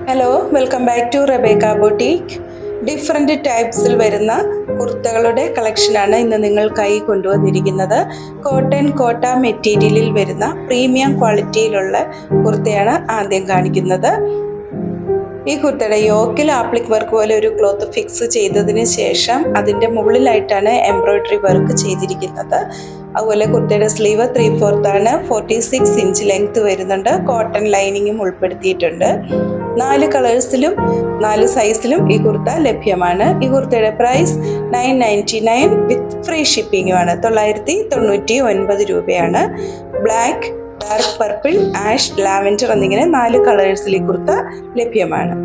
Hello, welcome back to Rebecca boutique. Different ടൈപ്സിൽ വരുന്ന കുർത്തകളുടെ കളക്ഷനാണ് ഇന്ന് നിങ്ങൾക്കായി കൊണ്ടുവന്നിരിക്കുന്നത്. കോട്ട മെറ്റീരിയലിൽ വരുന്ന പ്രീമിയം ക്വാളിറ്റിയിലുള്ള കുർത്തയാണ് ആദ്യം കാണിക്കുന്നത്. ഈ കുർത്തയുടെ യോക്കിൽ ആപ്ലിക് വർക്ക് പോലെ ഒരു ക്ലോത്ത് ഫിക്സ് ചെയ്തതിന് ശേഷം അതിൻ്റെ മുകളിലായിട്ടാണ് എംബ്രോയ്ഡറി വർക്ക് ചെയ്തിരിക്കുന്നത്. അതുപോലെ കുർത്തയുടെ സ്ലീവ് 3/4 ആണ്. 46 ഇഞ്ച് ലെങ്ത് വരുന്നുണ്ട്. കോട്ടൺ ലൈനിങ്ങും ഉൾപ്പെടുത്തിയിട്ടുണ്ട്. 4 കളേഴ്സിലും 4 സൈസിലും ഈ കുർത്ത ലഭ്യമാണ്. ഈ കുർത്തയുടെ പ്രൈസ് 999 വിത്ത് ഫ്രീ ഷിപ്പിംഗുമാണ്. 999 രൂപയാണ്. Black, dark purple, ash, lavender എന്നിങ്ങനെ 4 കളേഴ്സിൽ ഈ കുർത്ത ലഭ്യമാണ്.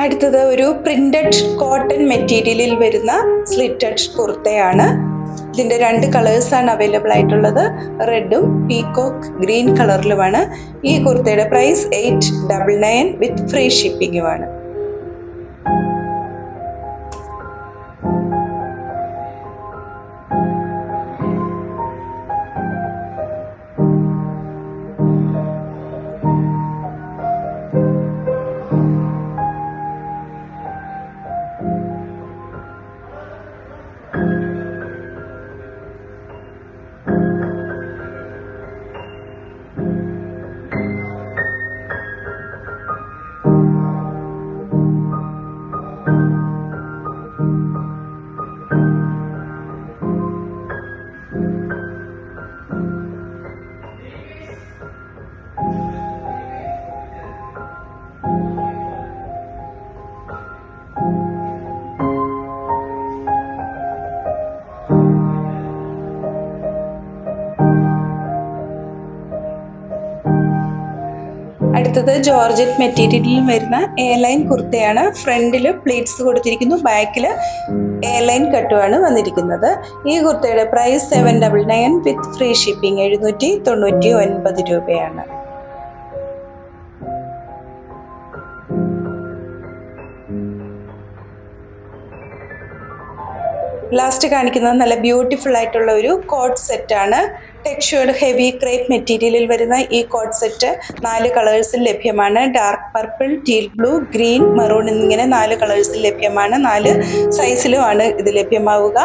അടുത്തത് ഒരു പ്രിന്റഡ് കോട്ടൺ മെറ്റീരിയലിൽ വരുന്ന സ്ലിറ്റഡ് കുർത്തയാണ്. ഇതിൻ്റെ 2 കളേഴ്സാണ് അവൈലബിൾ ആയിട്ടുള്ളത്. റെഡും പീകോക്ക് ഗ്രീൻ കളറിലുമാണ്. ഈ കുർത്തയുടെ പ്രൈസ് 899 വിത്ത് ഫ്രീ ഷിപ്പിംഗുമാണ്. അടുത്തത് ജോർജറ്റ് മെറ്റീരിയലിൽ വരുന്ന എ ലൈൻ കുർത്തയാണ്. ഫ്രണ്ടിൽ പ്ലീറ്റ്സ് കൊടുത്തിരിക്കുന്നു, ബാക്കിൽ എ ലൈൻ കട്ടുമാണ് വന്നിരിക്കുന്നത്. ഈ കുർത്തയുടെ പ്രൈസ് 799 വിത്ത് ഫ്രീ ഷിപ്പിംഗ് 799 രൂപയാണ്. ലാസ്റ്റ് കാണിക്കുന്നത് നല്ല ബ്യൂട്ടിഫുൾ ആയിട്ടുള്ള ഒരു കോട്ട് സെറ്റാണ്. ടെക്സ്ചേർഡ് ഹെവി ക്രേപ്പ് മെറ്റീരിയലിൽ വരുന്ന ഈ കോട്ട് സെറ്റ് 4 കളേഴ്സിൽ ലഭ്യമാണ്. Dark purple, teal blue, green, maroon എന്നിങ്ങനെ 4 കളേഴ്സിൽ ലഭ്യമാണ്. 4 സൈസിലുമാണ് ഇത് ലഭ്യമാവുക.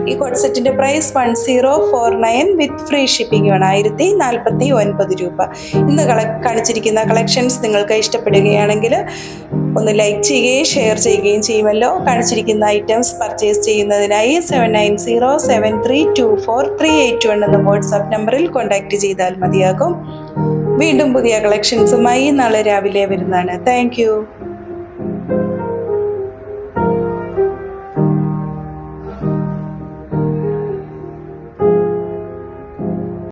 ഈ കോട്ട് സെറ്റിൻ്റെ പ്രൈസ് 1049 വിത്ത് ഫ്രീ ഷിപ്പിംഗുമാണ്. 1049 രൂപ. ഇന്ന് കാണിച്ചിരിക്കുന്ന കളക്ഷൻസ് നിങ്ങൾക്ക് ഇഷ്ടപ്പെടുകയാണെങ്കിൽ ഒന്ന് ലൈക്ക് ചെയ്യുകയും ഷെയർ ചെയ്യുകയും ചെയ്യുമല്ലോ. കാണിച്ചിരിക്കുന്ന ഐറ്റംസ് പർച്ചേസ് ചെയ്യുന്നതിനായി 7907324381 എന്ന വാട്സാപ്പ് നമ്പറിൽ കോൺടാക്റ്റ് ചെയ്താൽ മതിയാകും. വീണ്ടും പുതിയ കളക്ഷൻസുമായി നാളെ രാവിലെ വരുന്നതാണ്. താങ്ക്